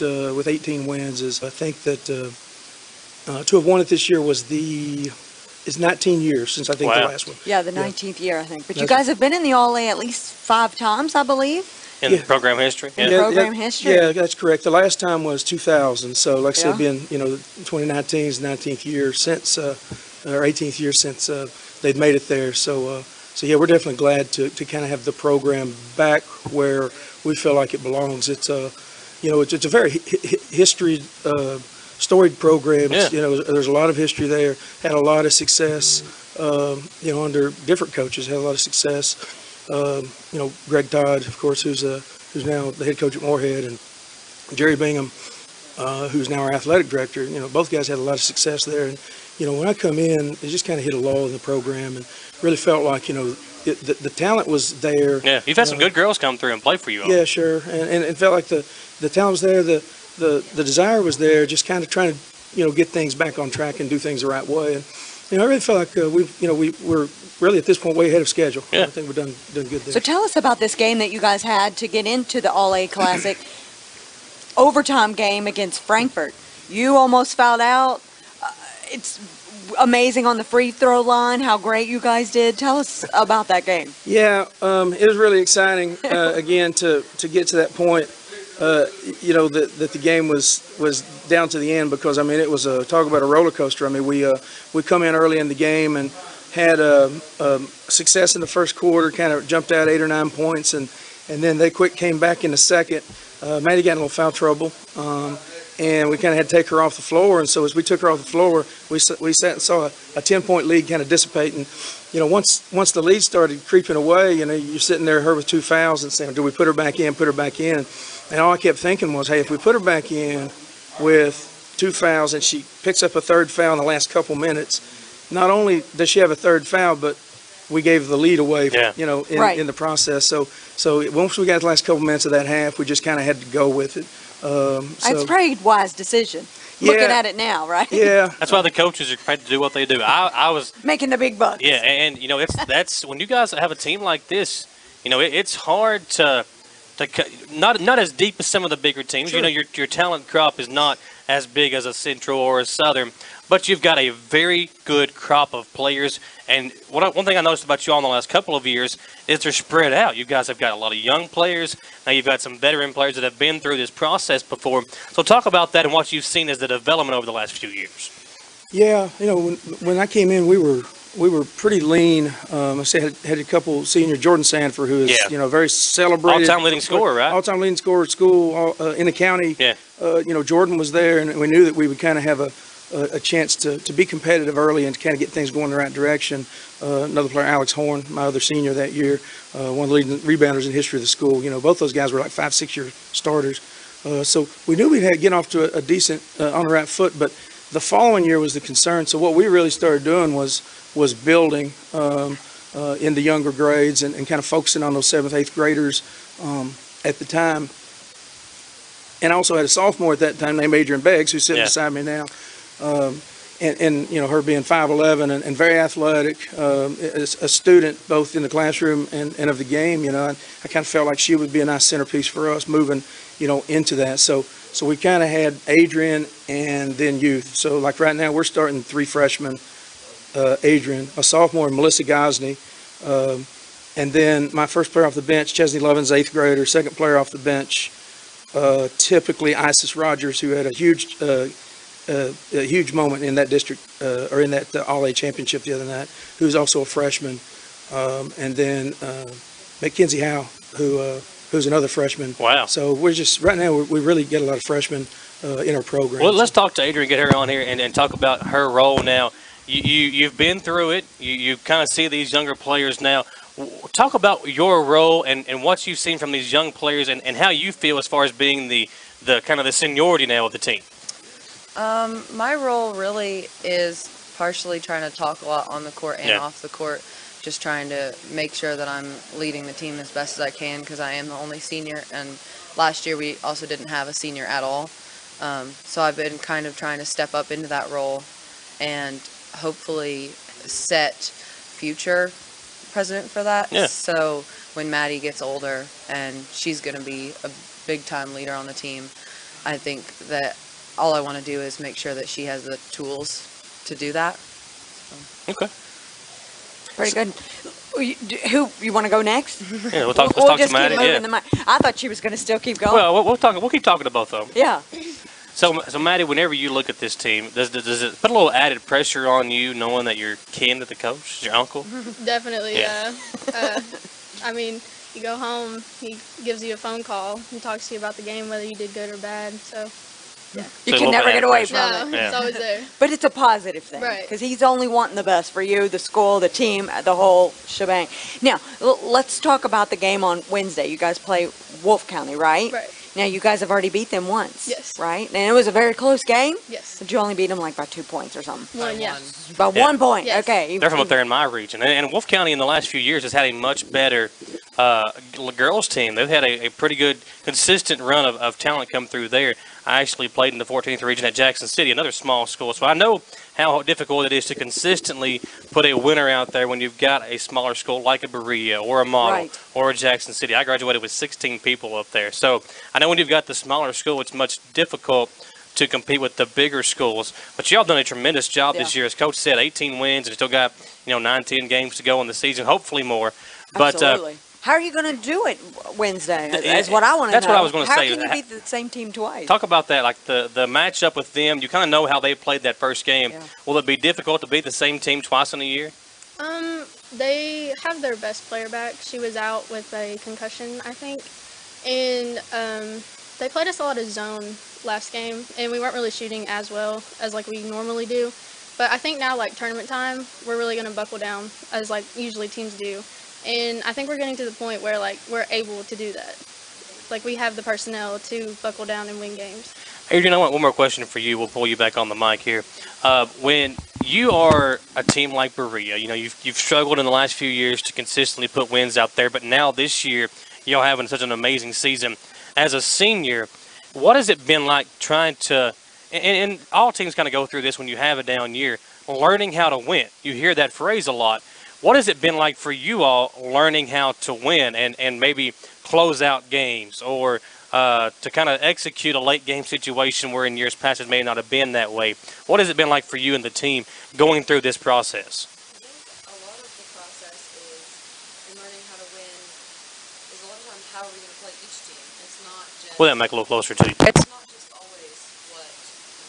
with 18 wins is I think that to have won it this year is 19 years since I think the last one. Yeah, the 19th year, I think. But you guys have been in the All-A at least 5 times, I believe. In program history? In program history? Yeah, that's correct. The last time was 2000. So, like I said, been 2019 is the 19th year since, or 18th year since they've made it there. So yeah, we're definitely glad to kind of have the program back where we feel like it belongs. It's it's a very history storied program. Yeah. There's a lot of history there. Had a lot of success. Under different coaches, had a lot of success. Greg Todd, of course, who's now the head coach at Moorhead, and Jerry Bingham, who's now our athletic director. Both guys had a lot of success there. And when I come in, it just kind of hit a lull in the program, and really felt like the talent was there. Yeah, you've had some good girls come through and play for you all. Yeah, sure, and it felt like the talent was there. The desire was there. Just kind of trying to get things back on track and do things the right way. And I really felt like we're really at this point way ahead of schedule. Yeah. I think we're done good there. So tell us about this game that you guys had to get into the All-A Classic. Overtime game against Frankfort. You almost fouled out. It's amazing on the free throw line how great you guys did. Tell us about that game. Yeah, it was really exciting again to get to that point. That the game was down to the end, because it was talk about a roller coaster. We come in early in the game and had success in the first quarter, kind of jumped out 8 or 9 points, and then they came back in the second. Maddie got in a little foul trouble, and we kind of had to take her off the floor. And so as we took her off the floor, we sat and saw a 10-point lead kind of dissipate. And once the lead started creeping away, you're sitting there, her with 2 fouls, and saying, do we put her back in? Put her back in. And all I kept thinking was, hey, if we put her back in with 2 fouls and she picks up a 3rd foul in the last couple minutes, not only does she have a 3rd foul, but we gave the lead away, in the process. So once we got the last couple minutes of that half, we just kind of had to go with it. It's a pretty wise decision. Looking at it now, right? Yeah. That's why the coaches are paid to do what they do. I was making the big bucks. Yeah, and that's when you guys have a team like this. It's hard to not as deep as some of the bigger teams. Sure. Your talent crop is not as big as a Central or a Southern, but you've got a very good crop of players. And one thing I noticed about you all in the last couple of years is they're spread out. You guys have got a lot of young players. Now you've got some veteran players that have been through this process before. So talk about that and what you've seen as the development over the last few years. Yeah, when I came in, we were pretty lean. I had a couple senior, Jordan Sanford, who is very celebrated, all-time leading scorer, right? All-time leading scorer at school, in the county. Yeah. Jordan was there, and we knew that we would kind of have a chance to be competitive early and to kind of get things going in the right direction. Another player, Alex Horn, my other senior that year, one of the leading rebounders in the history of the school. Both those guys were like 5-6 year starters. So we knew we'd get off to a decent, on the right foot, but the following year was the concern. So what we really started doing was building in the younger grades and kind of focusing on those 7th, 8th graders at the time. And I also had a sophomore at that time named Adrian Beggs, who's sitting beside me now. And her being 5'11" and very athletic, as a student both in the classroom and of the game. I kind of felt like she would be a nice centerpiece for us moving into that. So we kind of had Adrian and then youth. So like right now we're starting 3 freshmen, Adrian, a sophomore, Melissa Gosney, and then my first player off the bench, Chesney Lovin's 8th grader. Second player off the bench, typically Isis Rogers, who had a huge moment in that district, or in that All-A championship the other night, who's also a freshman, and then Mackenzie Howe, who's another freshman. Wow. So we're just, right now, we really get a lot of freshmen in our program. Well, let's talk to Adrian, get her on here, and talk about her role now. You've been through it. You kind of see these younger players now. Talk about your role and what you've seen from these young players and how you feel as far as being the kind of the seniority now of the team. My role really is partially trying to talk a lot on the court and off the court, just trying to make sure that I'm leading the team as best as I can, because I am the only senior, and last year we also didn't have a senior at all. So I've been kind of trying to step up into that role and hopefully set future president for that. Yeah. So when Maddie gets older, and she's going to be a big-time leader on the team, I think that all I want to do is make sure that she has the tools to do that. Okay. Pretty good. Who you want to go next? Yeah, we'll talk. We'll Let's talk just to Maddie. keep moving Yeah. the mic. I thought she was going to still keep going. Well, we'll talk. We'll keep talking to both of them. Yeah. So Maddie, whenever you look at this team, does it put a little added pressure on you, knowing that you're kin to the coach, your uncle? Definitely, Yeah. yeah. I mean, you go home, he gives you a phone call and talks to you about the game, whether you did good or bad. So, You So a can little never bit get of away pressure. from no, it. Yeah. it's always there. But it's a positive thing. Right. Because he's only wanting the best for you, the school, the team, the whole shebang. Now, let's talk about the game on Wednesday. You guys play Wolf County, right? Right. Now, you guys have already beat them once. Yes. Right? And it was a very close game? Yes. Did you only beat them like by 2 points or something? One, yeah. By Yeah. 1 point? Yes. Okay. They're from up there in my region, and Wolf County in the last few years has had a much better girls team. They've had a pretty good, consistent run of talent come through there. I actually played in the 14th region at Jackson City, another small school, so I know how difficult it is to consistently put a winner out there when you've got a smaller school like a Berea or a Model Right. or a Jackson City. I graduated with 16 people up there, so I know when you've got the smaller school, it's much difficult to compete with the bigger schools. But y'all done a tremendous job this Yeah. year. As Coach said, 18 wins, and still got 9, 10 games to go in the season, hopefully more. But Absolutely. How are you going to do it Wednesday? Is what I want to know. That's what I was gonna How say. can you beat the same team twice? talk about that, like the matchup with them. You kind of know how they played that first game. Yeah. Will it be difficult to beat the same team twice in a year? They have their best player back. She was out with a concussion, I think. And they played us a lot of zone last game, and we weren't really shooting as well as like we normally do. But I think now, like tournament time, we're really going to buckle down as like usually teams do. And I think we're getting to the point where like we're able to do that. Like we have the personnel to buckle down and win games. Adrian, I want one more question for you. We'll pull you back on the mic here. When you are a team like Berea, you've struggled in the last few years to consistently put wins out there, but now this year, y'all having such an amazing season. As a senior, what has it been like trying to, and all teams kind of go through this when you have a down year, learning how to win? You hear that phrase a lot. What has it been like for you all learning how to win and maybe close out games or to kind of execute a late game situation where in years past it may not have been that way? What has it been like for you and the team going through this process? A lot of the process is in learning how to win is a lot of times how are we going to play each team. It's not just Will that make a little closer to you? it's not just always what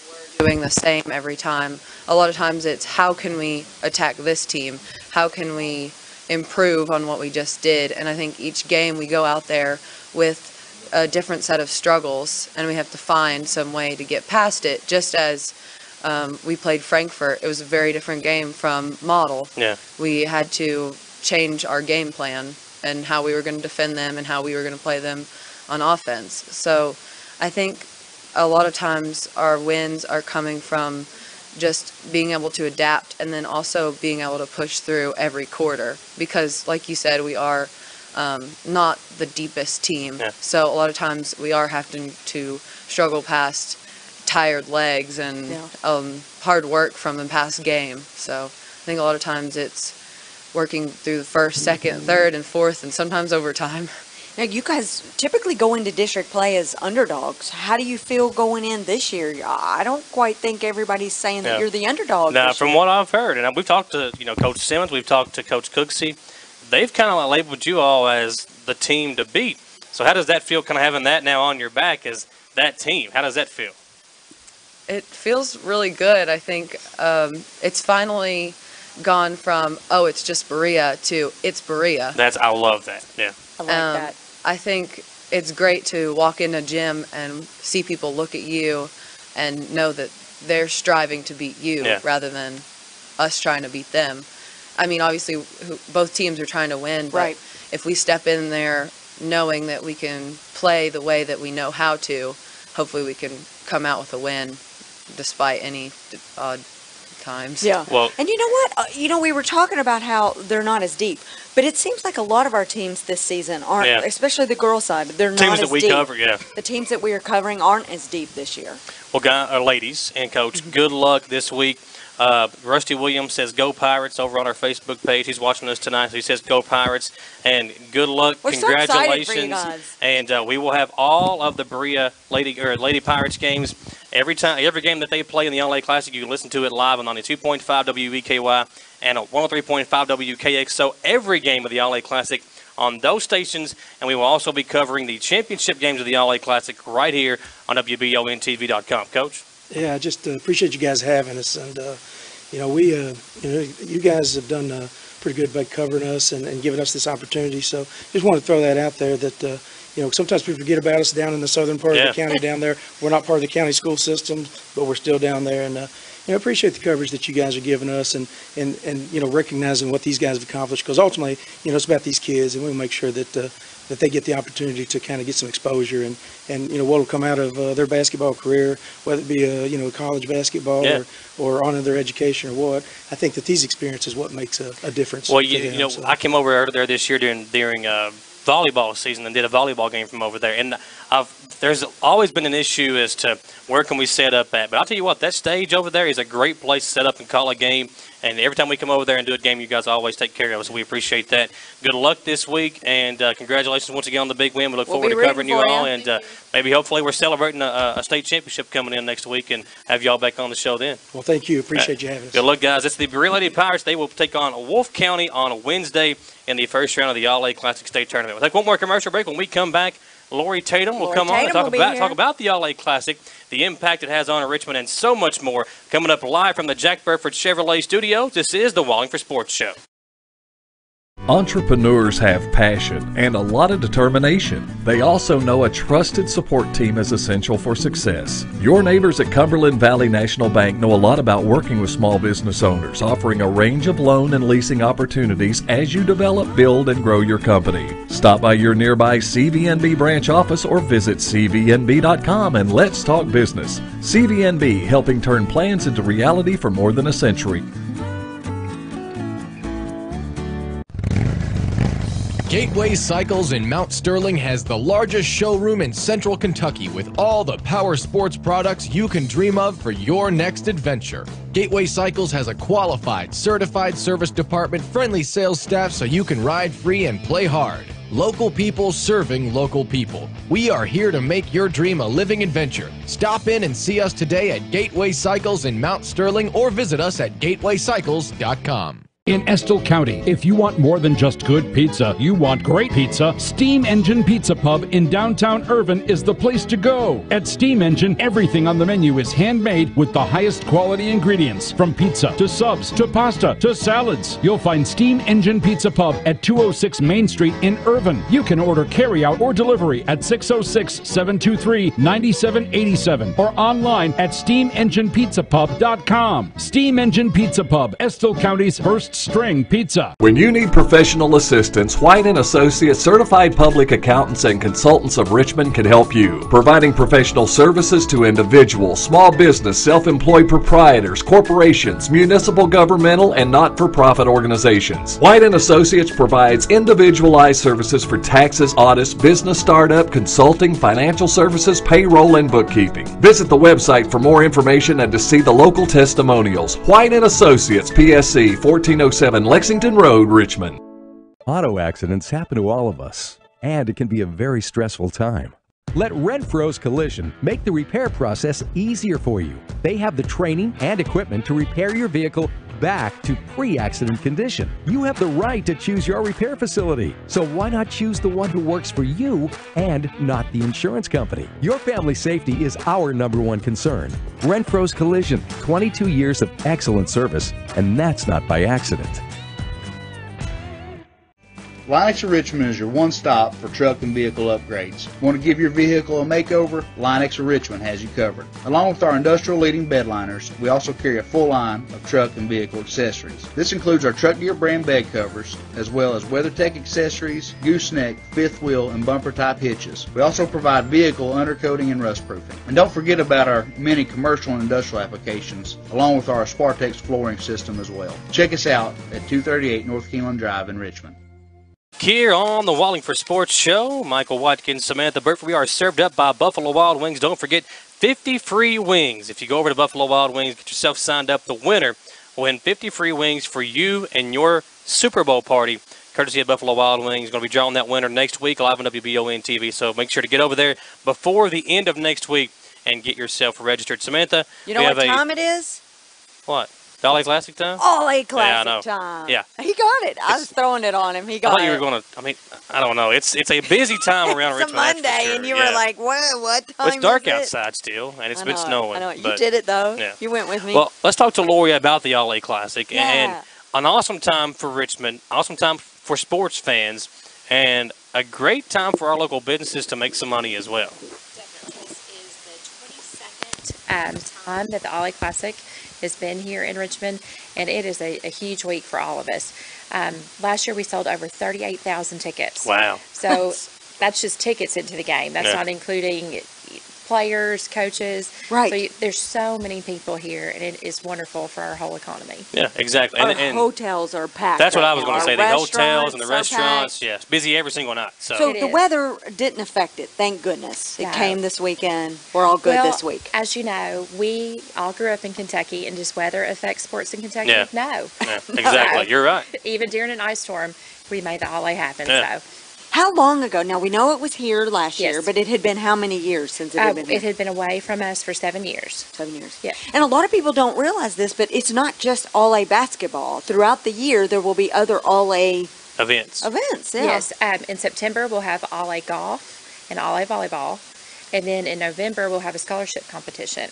we're doing the same every time. A lot of times it's how can we attack this team? How can we improve on what we just did? And I think each game we go out there with a different set of struggles, and we have to find some way to get past it. Just as we played Frankfurt, it was a very different game from Model. Yeah. We had to change our game plan and how we were going to defend them and how we were going to play them on offense. So I think a lot of times our wins are coming from just being able to adapt and then also being able to push through every quarter because, like you said, we are not the deepest team. Yeah. So a lot of times we are having to struggle past tired legs and hard work from the past game. So I think a lot of times it's working through the first, second, third, and fourth, and sometimes overtime. Now, you guys typically go into district play as underdogs. How do you feel going in this year? I don't quite think everybody's saying that Yeah. you're the underdog. Now, this from year. what I've heard, and we've talked to Coach Simmons, we've talked to Coach Cooksey, they've kind of labeled you all as the team to beat. So how does that feel, kind of having that now on your back as that team? How does that feel? It feels really good. I think it's finally gone from, oh, it's just Berea to it's Berea. I love that. Yeah. I like that. I think it's great to walk in a gym and see people look at you and know that they're striving to beat you Yeah. rather than us trying to beat them. I mean, obviously, both teams are trying to win, but Right. if we step in there knowing that we can play the way that we know how to, hopefully we can come out with a win despite any times. Yeah. Well- and you know what? We were talking about how they're not as deep, but it seems like a lot of our teams this season aren't, Yeah. especially the girls' side, they're not Teams as that we deep. cover, yeah. The teams that we are covering aren't as deep this year. Well, ladies and coach, good luck this week. Rusty Williams says, "Go Pirates" over on our Facebook page. He's watching us tonight, so he says, "Go Pirates," and good luck. We're so excited Congratulations, for you guys. and we will have all of the Berea Lady Pirates games every game that they play in the LA Classic. You can listen to it live on 92.5 WEKY and 103.5 WKX. So every game of the LA Classic on those stations, and we will also be covering the championship games of the LA Classic right here on WBONTV.com. Coach. Yeah, I just appreciate you guys having us, and you guys have done pretty good by covering us and giving us this opportunity. So just want to throw that out there that sometimes people forget about us down in the southern part of the county down there. We're not part of the county school system, but we're still down there, and appreciate the coverage that you guys are giving us and recognizing what these guys have accomplished, because ultimately it's about these kids, and we'll make sure that they get the opportunity to kind of get some exposure and what will come out of their basketball career, whether it be college basketball or on in their education or what. I think that these experiences what makes a difference. Well, so. I came over there this year during volleyball season and did a volleyball game from over there, and there's always been an issue as to where can we set up at. But I'll tell you what, that stage over there is a great place to set up and call a game. And every time we come over there and do a game, you guys always take care of us. We appreciate that. Good luck this week, and congratulations once again on the big win. We look forward to covering you all, and maybe hopefully we're celebrating a state championship coming in next week and have y'all back on the show then. Well, thank you. Appreciate you having us. Good luck, guys. It's the Berea Lady Pirates. They will take on Wolfe County on Wednesday in the first round of the All-A Classic State Tournament. We'll take one more commercial break. When we come back, Lori Tatum will come on and talk about the All-A Classic, the impact it has on Richmond, and so much more. Coming up live from the Jack Burford Chevrolet Studio, this is the Wallingford Sports Show. Entrepreneurs have passion and a lot of determination. They also know a trusted support team is essential for success. Your neighbors at Cumberland Valley National Bank know a lot about working with small business owners, offering a range of loan and leasing opportunities as you develop, build, and grow your company. Stop by your nearby CVNB branch office or visit cvnb.com and let's talk business. CVNB, helping turn plans into reality for more than a century. Gateway Cycles in Mount Sterling has the largest showroom in central Kentucky with all the power sports products you can dream of for your next adventure. Gateway Cycles has a qualified, certified service department, friendly sales staff so you can ride free and play hard. Local people serving local people. We are here to make your dream a living adventure. Stop in and see us today at Gateway Cycles in Mount Sterling or visit us at gatewaycycles.com. In Estill County, if you want more than just good pizza, you want great pizza, Steam Engine Pizza Pub in downtown Irvin is the place to go. At Steam Engine, everything on the menu is handmade with the highest quality ingredients. From pizza to subs to pasta to salads. You'll find Steam Engine Pizza Pub at 206 Main Street in Irvin. You can order carryout or delivery at 606-723-9787 or online at steamenginepizzapub.com. Steam Engine Pizza Pub, Estill County's first string pizza. When you need professional assistance, White & Associates Certified Public Accountants and Consultants of Richmond can help you, providing professional services to individuals, small business, self-employed proprietors, corporations, municipal, governmental, and not-for-profit organizations. White & Associates provides individualized services for taxes, audits, business startup, consulting, financial services, payroll, and bookkeeping. Visit the website for more information and to see the local testimonials. White & Associates, PSC 1407 Lexington Road, Richmond. Auto accidents happen to all of us, and it can be a very stressful time. Let Renfro's Collision make the repair process easier for you. They have the training and equipment to repair your vehicle back to pre-accident condition. You have the right to choose your repair facility, so why not choose the one who works for you and not the insurance company? Your family safety is our #1 concern. Renfro's Collision, 22 years of excellent service, and that's not by accident. Linux of Richmond is your one-stop for truck and vehicle upgrades. Want to give your vehicle a makeover? Linux of Richmond has you covered. Along with our industrial leading bed liners, we also carry a full line of truck and vehicle accessories. This includes our Truck Gear brand bed covers, as well as WeatherTech accessories, gooseneck, fifth wheel, and bumper type hitches. We also provide vehicle undercoating and rust proofing. And don't forget about our many commercial and industrial applications, along with our Spartex flooring system as well. Check us out at 238 North Keeneland Drive in Richmond. Here on the Wallingford Sports Show, Michael Watkins, Samantha Burford. We are served up by Buffalo Wild Wings. Don't forget, 50 free wings. If you go over to Buffalo Wild Wings, get yourself signed up. The winner will win 50 free wings for you and your Super Bowl party, courtesy of Buffalo Wild Wings. Going to be drawing that winner next week live on WBON TV. So make sure to get over there before the end of next week and get yourself registered. Samantha, You know what time it is? What? The All A Classic time? All A Classic Yeah, I know. time. Yeah. He got it. I was throwing it on him. He I got thought it. you were going to, I don't know. It's a busy time around It's a Richmond. that's for Monday, sure. and you Yeah. were like, what time Well, it's dark is it? outside still, and it's I been know it. snowing. I know it. You but- did it, though. Yeah. You went with me. Well, let's talk to Lori about the All A Classic. Yeah. And an awesome time for Richmond, awesome time for sports fans, and a great time for our local businesses to make some money as well. Definitely. This is the 22nd time that the All A Classic has been here in Richmond, and it is a huge week for all of us. Last year we sold over 38,000 tickets. Wow. So that's just tickets into the game. That's Yeah. not including players, coaches. Right. So there's so many people here, and it is wonderful for our whole economy. Yeah, exactly. Our And hotels are packed. that's what right I was now. going to Our say. The hotels and the restaurants are restaurants, packed. yes, busy every single night. So It the is. weather didn't affect it, thank goodness. It No. came this weekend. We're all good Well, this week. As you know, we all grew up in Kentucky, and does weather affect sports in Kentucky? Yeah. No. Yeah, exactly. You're right. Even during an ice storm, we made the All A happen. Yeah. So How long ago? Now, we know it was here last Yes. year, but it had been how many years since it had been here? it had been away from us for 7 years. 7 years. Yeah. And a lot of people don't realize this, but it's not just All A basketball. Throughout the year, there will be other All A Events. events. Yeah. Yes. In September, we'll have All A golf and All A volleyball. And then in November, we'll have a scholarship competition.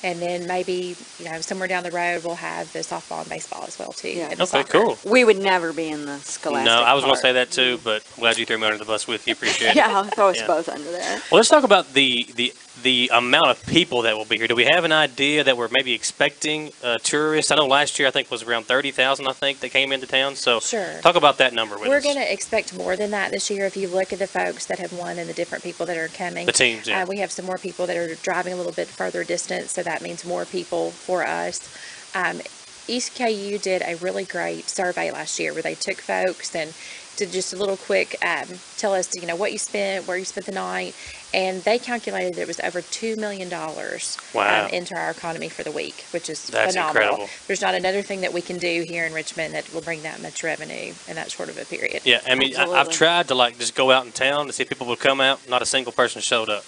And then maybe, somewhere down the road, we'll have the softball and baseball as well, too. Yeah. and the Okay, soccer. cool. We would never be in the scholastic No, I was going to part. say that too, but I'm glad you threw me under the bus with you. Appreciate it. Yeah, I'll throw us Yeah. both under there. Well, let's talk about the amount of people that will be here. Do we have an idea that we're maybe expecting tourists? I know last year I think was around 30,000. I think that came into town. So Sure. talk about that number with We're us. going to expect more than that this year. If you look at the folks that have won and the different people that are coming. The teams, yeah. We have some more people that are driving a little bit further distance, so that means more people for us. EastKU did a really great survey last year where they took folks and did just a little quick tell us, what you spent, where you spent the night, and they calculated that it was over $2 million Wow. into our economy for the week, which is That's phenomenal. incredible. There's not another thing that we can do here in Richmond that will bring that much revenue in that short of a period. Yeah, I mean, I've Absolutely. tried to just go out in town to see if people would come out. Not a single person showed up.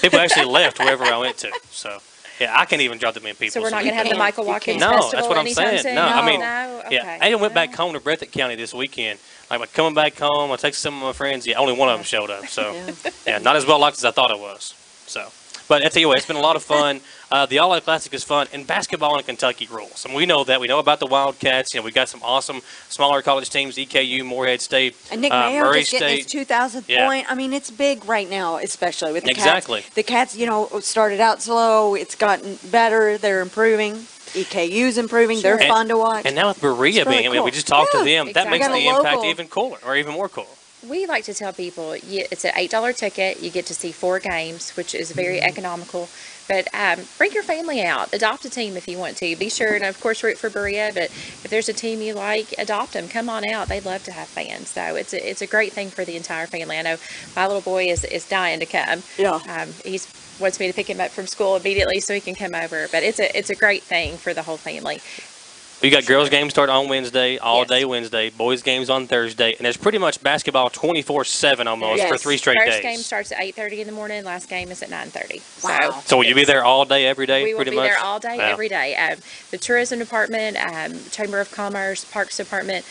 People actually left wherever I went to. So, yeah, I can't even draw that many people. So we're not you going to have the can't- Michael you Watkins No, Festival that's what I'm anytime saying. soon? No, I mean, No? Yeah, Okay. I even went back Well, home to Breathitt County this weekend. Like coming back home, I texted some of my friends. Yeah, only one of them showed up. So, yeah, not as well liked as I thought it was. So, but I tell you what, it's been a lot of fun. The All Out Classic is fun, and basketball in Kentucky rules. And we know that. We know about the Wildcats. We got some awesome smaller college teams: EKU, Morehead State, And Nick Mayo Murray just getting his State. 2000th Yeah. point. I mean, it's big right now, especially with the Exactly. Cats. The Cats, started out slow. It's gotten better. They're improving. EKU's improving. They're And- fun to watch. And now with Berea It's really being, I mean, we cool. just talked Yeah, to them. That exactly. makes Got a the impact local. even cooler, or even more cool. we like to tell people it's an $8 ticket. You get to see 4 games, which is very Mm-hmm. economical. But bring your family out. Adopt a team if you want to. Be sure and, of course, root for Berea. But if there's a team you like, adopt them. Come on out. They'd love to have fans. So it's a great thing for the entire family. I know my little boy is dying to come. Yeah. He wants me to pick him up from school immediately so he can come over. But it's a great thing for the whole family. We got girls' games start on Wednesday, all Yes. day Wednesday. Boys' games on Thursday, and there's pretty much basketball 24/7 almost for Yes. 3 straight First days. game starts at 8:30 in the morning. Last game is at 9:30. Wow. So will you be there all day, every day, We will pretty be much? there all day, Wow. every day. The tourism department, Chamber of Commerce, Parks Department,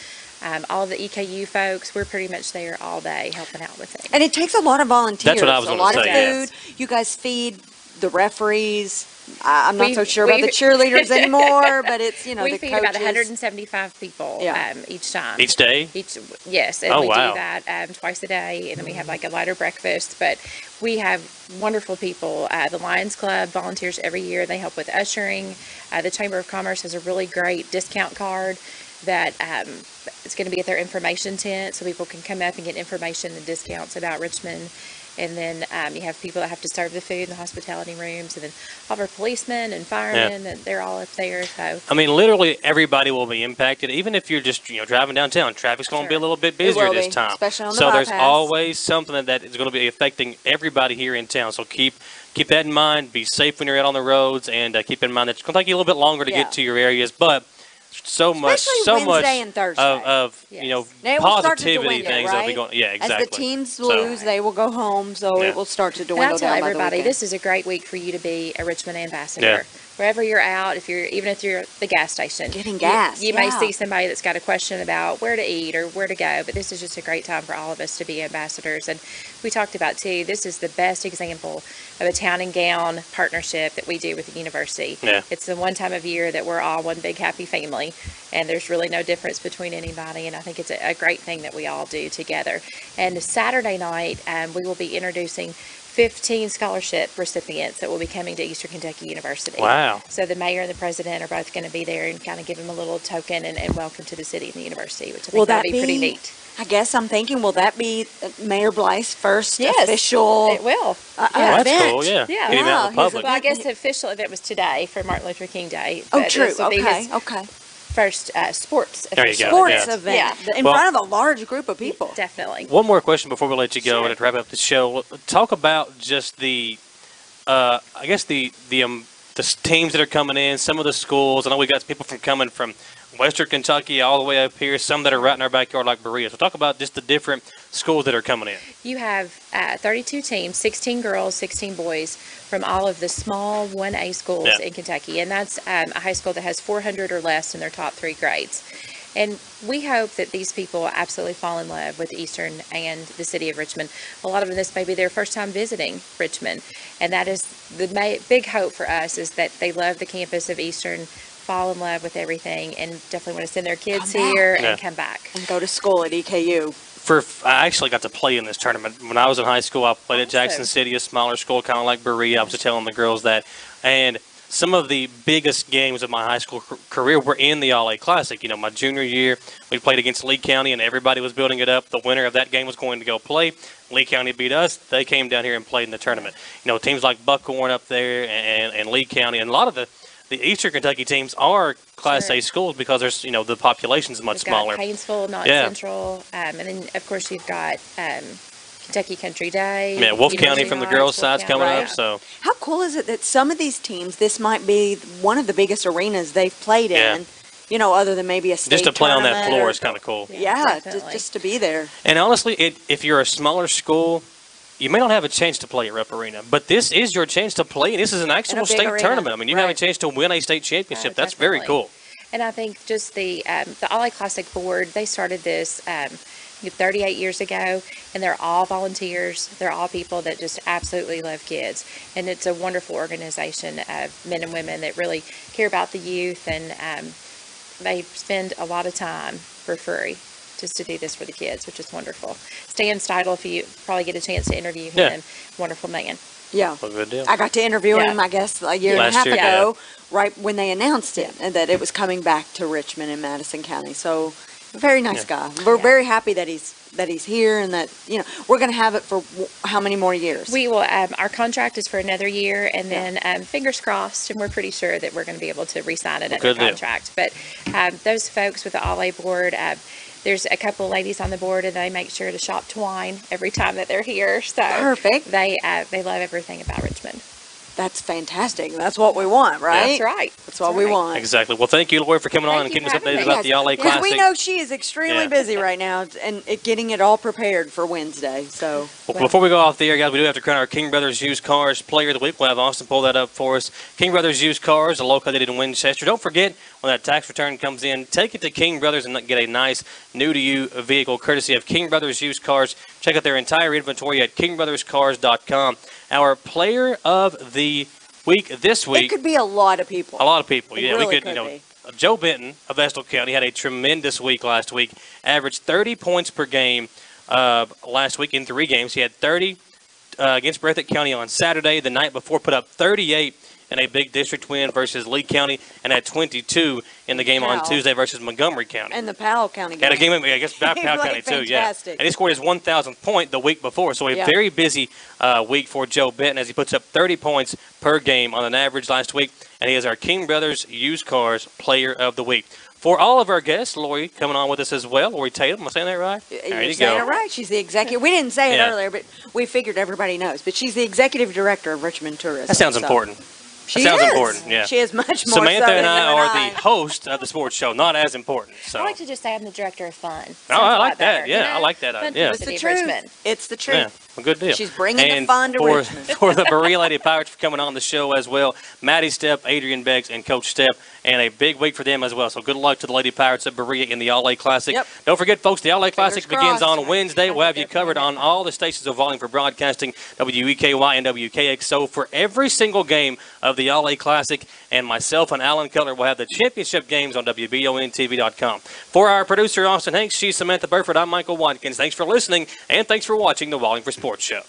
all of the EKU folks, we're pretty much there all day helping out with it. And it takes a lot of volunteers. That's what I was a gonna lot say, of yeah. food. You guys feed the referees. I'm not so sure about the cheerleaders anymore, but it's, you know, we the feed coaches. about 175 people each time. Each day? Yes, and Oh, we wow. do that twice a day, and then we have like a lighter breakfast. But we have wonderful people. The Lions Club volunteers every year. They help with ushering. The Chamber of Commerce has a really great discount card that it's going to be at their information tent, so people can come up and get information and discounts about Richmond. And then you have people that have to serve the food in the hospitality rooms, and then all of our policemen and firemen, and they're all up there. So I mean, literally everybody will be impacted. Even if you're just driving downtown, traffic's going to be a little bit busier will this be, time. especially on the so there's bypass. always something that is going to be affecting everybody here in town. So keep that in mind. Be safe when you're out on the roads, and keep in mind that it's going to take you a little bit longer to get to your areas, but so much Wednesday and Thursday. of They will start to positivity dwindle, things that'll be right? going. Yeah, exactly. As the teams lose, they will go home, so it will start to And I dwindle tell down by the everybody, weekend. this is a great week for you to be a Richmond ambassador. Yeah. Wherever you're out, even if you're at the gas station, Getting gas, you may yeah. see somebody that's got a question about where to eat or where to go. But this is just a great time for all of us to be ambassadors. And we talked about too, this is the best example of a town and gown partnership that we do with the university. Yeah. It's the one time of year that we're all one big happy family, and there's really no difference between anybody. And I think it's a great thing that we all do together. And Saturday night, we will be introducing 15 scholarship recipients that will be coming to Eastern Kentucky University. Wow. So the mayor and the president are both going to be there and kind of give them a little token and welcome to the city and the university, which I think Will that'll that be pretty neat. I guess I'm thinking, will that be Mayor Blythe's first Yes, official it will. Oh, that's event? cool. Yeah. Yeah. Get him out in the public. Well, I guess the official event was today for Martin Luther King Day. Oh, but true. this will be Okay, his okay. first sports There you official go. Sports Yeah. event in Well- front of a large group of people. Definitely. One more question before we let you go Sure. and to wrap up the show. Talk about just the, I guess the teams that are coming in. Some of the schools. I know we got people coming from Western Kentucky all the way up here. Some that are right in our backyard, like Berea. So talk about just the different schools that are coming in. You have 32 teams, 16 girls, 16 boys from all of the small 1A schools in Kentucky. And that's a high school that has 400 or less in their top 3 grades. And we hope that these people absolutely fall in love with Eastern and the city of Richmond. A lot of them, this may be their first time visiting Richmond. And that is the big hope for us, is that they love the campus of Eastern, fall in love with everything, and definitely want to send their kids here and come back. And go to school at EKU. I actually got to play in this tournament. When I was in high school, I played at Jackson City, a smaller school, kind of like Berea. I was just telling the girls that. And some of the biggest games of my high school career were in the All-A Classic. You know, my junior year, we played against Lee County, and everybody was building it up. The winner of that game was going to go play. Lee County beat us. They came down here and played in the tournament. You know, teams like Buckhorn up there and Lee County, and a lot of the Eastern Kentucky teams are Class A schools because there's, the population's much We've got smaller. Painesville, not Central. And then, of course, you've got Kentucky Country Day. Yeah, Wolf University County from the Heights, girls' Wolf side's County. coming Right. up. So How cool is it that some of these teams, this might be one of the biggest arenas they've played in, other than maybe a state just to play on that tournament floor or- is kind of cool. Yeah, definitely. just to be there. And honestly, if you're a smaller school, you may not have a chance to play at Rupp Arena, but this is your chance to play. This is an actual big state arena. tournament. I mean, you have a Right. chance to win a state championship. Oh, That's very definitely. cool. And I think just the All-A Classic board, they started this 38 years ago, and they're all volunteers. They're all people that just absolutely love kids. And it's a wonderful organization of men and women that really care about the youth, and they spend a lot of time for free just to do this for the kids, which is wonderful. Stan Steidel, if you probably get a chance to interview him, wonderful man. Yeah. Well, good deal. I got to interview him, I guess, a year and a Last half year, ago, right when they announced it, and that it was coming back to Richmond and Madison County. So, very nice guy. We're very happy that he's here, and that we're going to have it for how many more years? We will. Our contract is for another year, and then fingers crossed, and we're pretty sure that we're going to be able to re-sign another Good deal. contract. But those folks with the All-A board, there's a couple of ladies on the board, and they make sure to shop twine every time that they're here. So Perfect. They love everything about Richmond. That's fantastic. That's what we want, right? That's right. That's what we want. Exactly. Well, thank you, Lori, for coming on and you keeping us for having updated me. about the All-A Because Classic. we know she is extremely Yeah. busy right now and getting it all prepared for Wednesday. So Well, before we go off the air, guys, we do have to crown our King Brothers Used Cars Player of the Week. We'll have Austin pull that up for us. King Brothers Used Cars are located in Winchester. Don't forget, when that tax return comes in, take it to King Brothers and get a nice new-to-you vehicle courtesy of King Brothers Used Cars. Check out their entire inventory at kingbrotherscars.com. Our Player of the this week. It could be a lot of people. A lot of people, It yeah. really We could, could you know, be. Joe Benton of Estill County had a tremendous week last week. Averaged 30 points per game last week in 3 games. He had 30 against Breathitt County on Saturday. The night before, put up 38 in a big district win versus Lee County, and had 22 in the game on Wow. Tuesday versus Montgomery County. And the Powell County game. Had a game, I guess, about He Powell played County too, yeah. fantastic. And he scored his 1,000th point the week before, so a Yeah. very busy week for Joe Benton as he puts up 30 points per game on an average last week, and he is our King Brothers Used Cars Player of the Week. For all of our guests, Lori coming on with us as well. Lori Tatum, am I saying that right? There You're you saying go. it right. She's the executive. We didn't say it Yeah. earlier, but we figured everybody knows. But she's the executive director of Richmond Tourism. That sounds so- important. She That sounds is. important, yeah. She is much more Samantha so and I than are the host of the sports show, not as important. So. I like to just say I'm the director of fun. Sounds Oh, I a lot like that. better, you Yeah, know? I like that Fun idea. for It's the the city of truth. Richmond. It's the truth. Yeah, well, good deal. She's bringing and the fun to for, Richmond. for the Berea Lady Pirates for coming on the show as well, Maddie Stepp, Adrian Beggs, and Coach Stepp, and a big week for them as well. So good luck to the Lady Pirates of Berea in the All-A Classic. Yep. Don't forget, folks, the All-A Classic begins crossed. on Wednesday. We'll have you covered on all the stations of volume for broadcasting, WEKY and WKXO, for every single game of the All-A Classic, and myself and Alan Cutler will have the championship games on WBONTV.com. For our producer, Austin Hanks, she's Samantha Burford, I'm Michael Watkins. Thanks for listening, and thanks for watching the Volume for Sports Show.